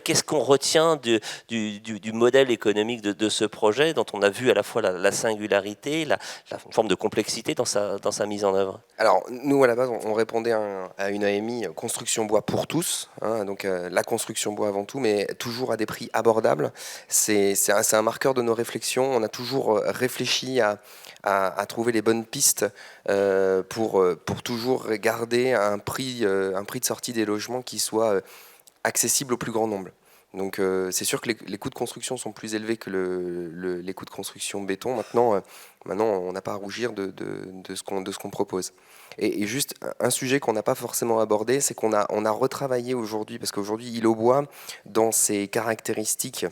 Qu'est-ce qu'on retient du modèle économique de ce projet, dont on a vu à la fois la singularité, une forme de complexité dans sa mise en œuvre? Alors, nous, à la base, on répondait à une AMI construction bois pour tous, donc la construction bois avant tout, mais toujours à des prix abordables. C'est un marqueur de nos réflexions. On a toujours réfléchi à trouver les bonnes pistes pour toujours garder un prix de sortie des logements qui soit accessible au plus grand nombre. Donc c'est sûr que les coûts de construction sont plus élevés que les coûts de construction béton. Maintenant on n'a pas à rougir de ce qu'on propose. Et juste un sujet qu'on n'a pas forcément abordé, c'est qu'on a retravaillé aujourd'hui, parce qu'aujourd'hui Îlot Bois, dans ses caractéristiques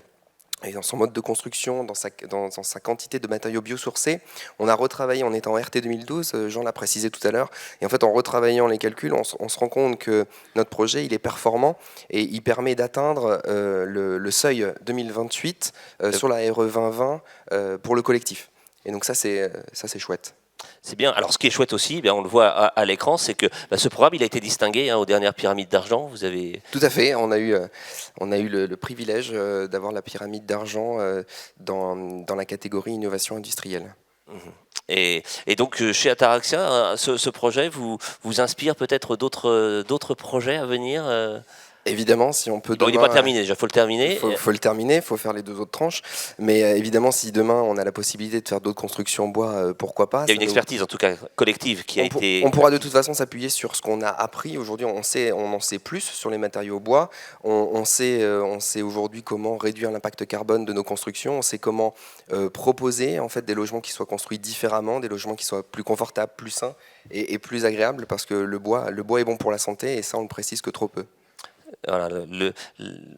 et dans son mode de construction, dans sa quantité de matériaux biosourcés, on a retravaillé, on est en RT 2012, Jean l'a précisé tout à l'heure, et en fait en retravaillant les calculs, on se rend compte que notre projet il est performant et il permet d'atteindre le seuil 2028 sur la RE 2020 pour le collectif. Et donc ça c'est chouette. C'est bien. Alors, ce qui est chouette aussi, on le voit à l'écran, c'est que ce programme, il a été distingué aux dernières pyramides d'argent. Vous avez... Tout à fait. On a eu le privilège d'avoir la pyramide d'argent dans la catégorie innovation industrielle. Et donc, chez Ataraxia, ce projet vous inspire peut-être d'autres projets à venir Évidemment, si on peut demain... il n'est pas terminé déjà, il faut le terminer. Il faut le terminer, il faut faire les 2 autres tranches. Mais évidemment, si demain on a la possibilité de faire d'autres constructions en bois, pourquoi pas. Il y a une expertise en tout cas collective qui a été... On pourra de toute façon s'appuyer sur ce qu'on a appris. Aujourd'hui, on en sait plus sur les matériaux bois. On sait aujourd'hui comment réduire l'impact carbone de nos constructions. On sait comment proposer en fait des logements qui soient construits différemment, des logements qui soient plus confortables, plus sains et plus agréables, parce que le bois est bon pour la santé et ça on le précise que trop peu. voilà,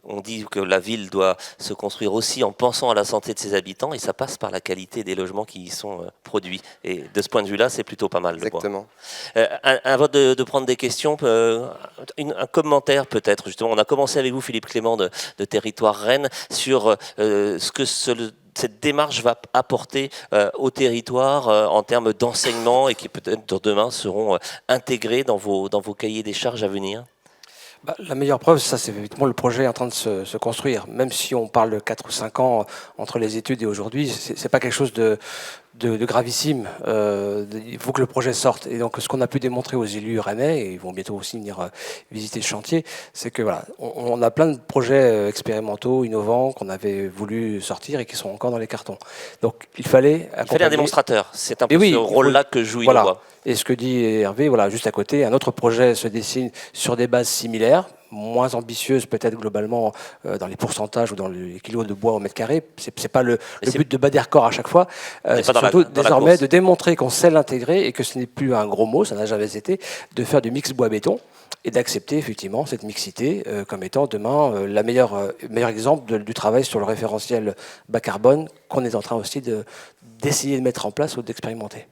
on dit que la ville doit se construire aussi en pensant à la santé de ses habitants, et ça passe par la qualité des logements qui y sont produits. Et de ce point de vue-là, c'est plutôt pas mal. Exactement. Avant de prendre des questions, un commentaire peut-être, justement. On a commencé avec vous, Philippe Clément, de Territoire Rennes, sur ce que cette démarche va apporter au territoire en termes d'enseignement et qui peut-être demain seront intégrés dans vos cahiers des charges à venir. La meilleure preuve, ça, c'est évidemment le projet en train de se construire. Même si on parle de 4 ou 5 ans entre les études et aujourd'hui, c'est pas quelque chose de gravissime. Il faut que le projet sorte. Et donc, ce qu'on a pu démontrer aux élus rennais, et ils vont bientôt aussi venir visiter le chantier, c'est que voilà, on a plein de projets expérimentaux, innovants, qu'on avait voulu sortir et qui sont encore dans les cartons. Donc, il fallait un démonstrateur. C'est un peu ce rôle-là que joue voilà. Innova. Et ce que dit Hervé, voilà, juste à côté, un autre projet se dessine sur des bases similaires, moins ambitieuses peut-être globalement dans les pourcentages ou dans les kilos de bois au mètre carré. C'est pas le but de battre des records à chaque fois. C'est surtout désormais de démontrer qu'on sait l'intégrer et que ce n'est plus un gros mot, ça n'a jamais été, de faire du mix bois-béton et d'accepter effectivement cette mixité comme étant demain le meilleur exemple du travail sur le référentiel bas carbone qu'on est en train aussi d'essayer de mettre en place ou d'expérimenter.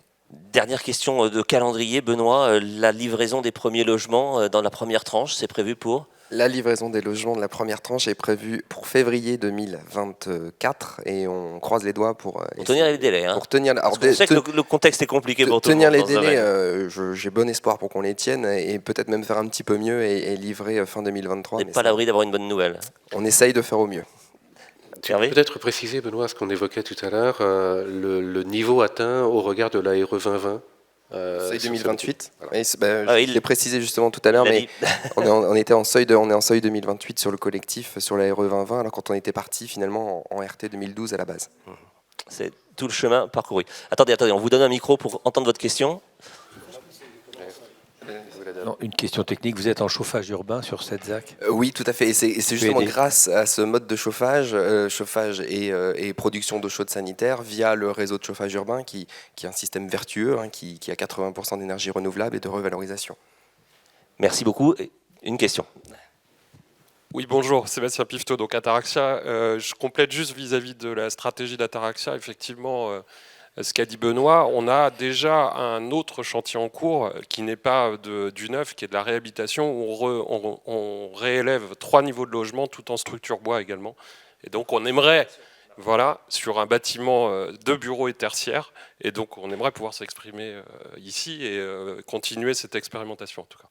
Dernière question de calendrier, Benoît. La livraison des premiers logements dans la première tranche, c'est prévu pour ? La livraison des logements de la première tranche est prévue pour février 2024 et on croise les doigts pour tenir les délais. Hein. Pour tenir. Alors, on sait que le contexte est compliqué pour tout le monde. Tenir les délais, j'ai bon espoir pour qu'on les tienne et peut-être même faire un petit peu mieux et livrer fin 2023. On n'est pas à l'abri d'avoir une bonne nouvelle. On essaye de faire au mieux. Tu peux peut-être préciser, Benoît, ce qu'on évoquait tout à l'heure, le niveau atteint au regard de la RE 2020. Seuil 2028. Voilà. Je l'ai précisé justement tout à l'heure, mais on est en seuil 2028 sur le collectif, sur la RE 2020, alors quand on était parti finalement en RT 2012 à la base. C'est tout le chemin parcouru. Attendez, on vous donne un micro pour entendre votre question. Non, une question technique, vous êtes en chauffage urbain sur cette ZAC ? Oui, tout à fait. Et c'est justement grâce à ce mode de chauffage et production d'eau chaude sanitaire via le réseau de chauffage urbain qui est un système vertueux, qui a 80% d'énergie renouvelable et de revalorisation. Merci beaucoup. Une question. Oui, bonjour, Sébastien Pifto, donc Ataraxia. Je complète juste vis-à-vis de la stratégie d'Ataraxia. Effectivement, ce qu'a dit Benoît, on a déjà un autre chantier en cours qui n'est pas du neuf, qui est de la réhabilitation, où on réélève 3 niveaux de logement tout en structure bois également. Et donc on aimerait, voilà, sur un bâtiment de bureaux et tertiaire, et donc on aimerait pouvoir s'exprimer ici et continuer cette expérimentation en tout cas.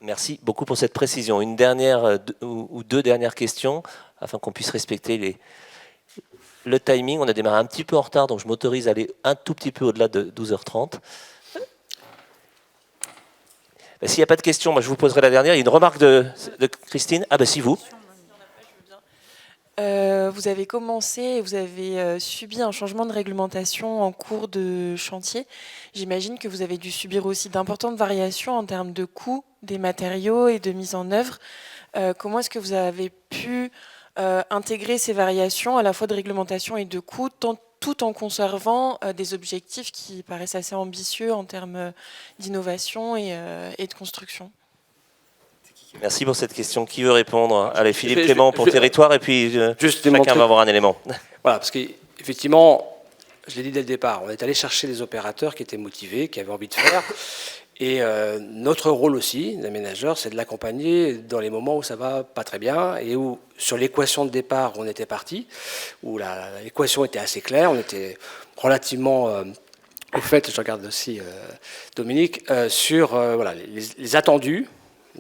Merci beaucoup pour cette précision. Une dernière ou deux dernières questions, afin qu'on puisse respecter le timing. On a démarré un petit peu en retard, donc je m'autorise à aller un tout petit peu au-delà de 12h30. S'il n'y a pas de questions, moi je vous poserai la dernière. Il y a une remarque de Christine. Ah ben si, vous. Vous avez commencé et vous avez subi un changement de réglementation en cours de chantier. J'imagine que vous avez dû subir aussi d'importantes variations en termes de coûts des matériaux et de mise en œuvre. Comment est-ce que vous avez pu intégrer ces variations à la fois de réglementation et de coûts, tout en conservant des objectifs qui paraissent assez ambitieux en termes d'innovation et de construction? Merci pour cette question. Qui veut répondre? Allez, Philippe Clément pour Territoire, et puis chacun va avoir un élément. Voilà, parce qu'effectivement, je l'ai dit dès le départ, on est allé chercher des opérateurs qui étaient motivés, qui avaient envie de faire. Et notre rôle aussi, d'aménageur, c'est de l'accompagner dans les moments où ça va pas très bien et où, sur l'équation de départ, on était parti, où l'équation était assez claire, on était relativement au fait, je regarde aussi Dominique, sur voilà, les attendus,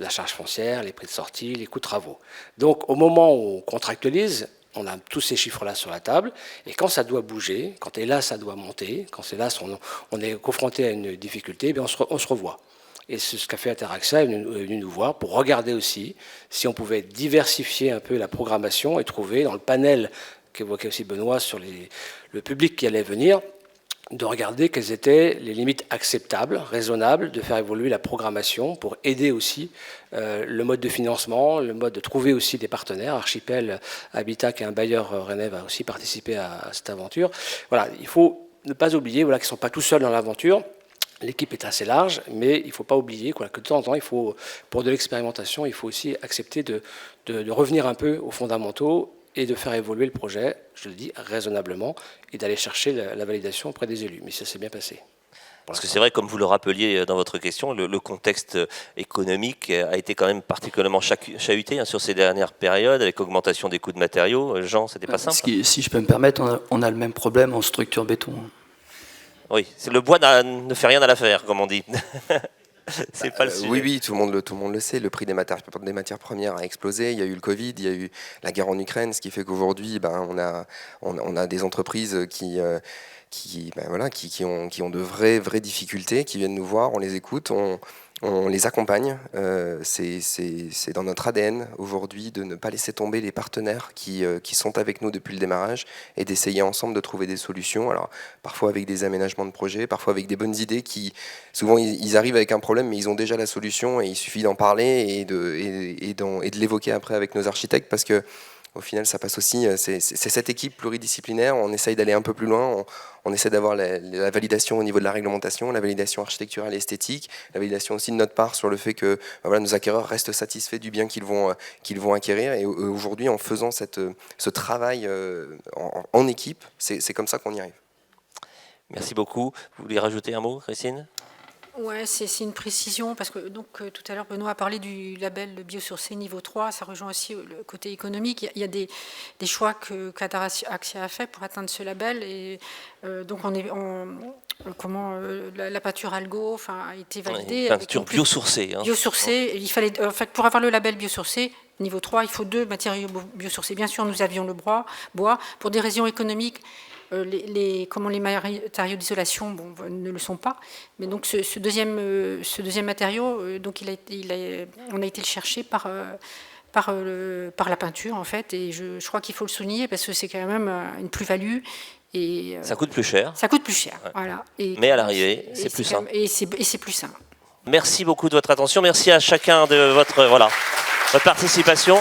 la charge foncière, les prix de sortie, les coûts de travaux. Donc, au moment où on contractualise, on a tous ces chiffres-là sur la table, et quand ça doit bouger, quand hélas ça doit monter, quand hélas on est confronté à une difficulté, bien on se revoit. Et c'est ce qu'a fait Ataraxia, est venu nous voir pour regarder aussi si on pouvait diversifier un peu la programmation et trouver dans le panel qu'évoquait aussi Benoît sur le public qui allait venir, de regarder quelles étaient les limites acceptables, raisonnables, de faire évoluer la programmation pour aider aussi le mode de financement, le mode de trouver aussi des partenaires. Archipel Habitat, qui est un bailleur rennais, va aussi participer à cette aventure. Voilà, il faut ne pas oublier qu'ils ne sont pas tout seuls dans l'aventure. l'équipe est assez large, mais il ne faut pas oublier que de temps en temps, pour de l'expérimentation, il faut aussi accepter de revenir un peu aux fondamentaux et de faire évoluer le projet, je le dis raisonnablement, et d'aller chercher la validation auprès des élus. Mais ça s'est bien passé. Parce que c'est vrai, comme vous le rappeliez dans votre question, le contexte économique a été quand même particulièrement chahuté sur ces dernières périodes, avec augmentation des coûts de matériaux. Jean, c'était pas simple. Si je peux me permettre, on a le même problème en structure béton. Oui, le bois ne fait rien à l'affaire, comme on dit. C'est pas le sujet. Oui, tout le monde le sait. Le prix des matières premières a explosé. Il y a eu le Covid, il y a eu la guerre en Ukraine, ce qui fait qu'aujourd'hui, on a des entreprises qui ont de vraies difficultés, qui viennent nous voir, on les écoute, on les accompagne. C'est dans notre ADN aujourd'hui de ne pas laisser tomber les partenaires qui sont avec nous depuis le démarrage et d'essayer ensemble de trouver des solutions. Alors parfois avec des aménagements de projets, parfois avec des bonnes idées qui souvent ils arrivent avec un problème mais ils ont déjà la solution et il suffit d'en parler et de l'évoquer après avec nos architectes parce que au final, ça passe aussi, c'est cette équipe pluridisciplinaire, on essaye d'aller un peu plus loin, on essaie d'avoir la validation au niveau de la réglementation, la validation architecturale et esthétique, la validation aussi de notre part sur le fait que nos acquéreurs restent satisfaits du bien qu'ils vont acquérir. Et aujourd'hui, en faisant ce travail en équipe, c'est comme ça qu'on y arrive. Merci beaucoup. Vous voulez rajouter un mot, Christine ? Ouais, c'est une précision, parce que tout à l'heure, Benoît a parlé du label biosourcé niveau 3, ça rejoint aussi le côté économique. Il y a des choix qu'Ataraxia a fait pour atteindre ce label, et donc la peinture Algo a été validée. Peinture biosourcée. Biosourcée, il fallait, pour avoir le label biosourcé, niveau 3, il faut 2 matériaux biosourcés. Bien sûr, nous avions le bois, pour des raisons économiques. Les matériaux d'isolation ne le sont pas, mais donc ce deuxième matériau, donc on a été le chercher par la peinture en fait, et je crois qu'il faut le souligner parce que c'est quand même une plus-value. Et ça coûte plus cher. Ça coûte plus cher, ouais. Voilà. Mais à l'arrivée, c'est plus simple. Et c'est plus simple. Merci beaucoup de votre attention. Merci à chacun de votre participation.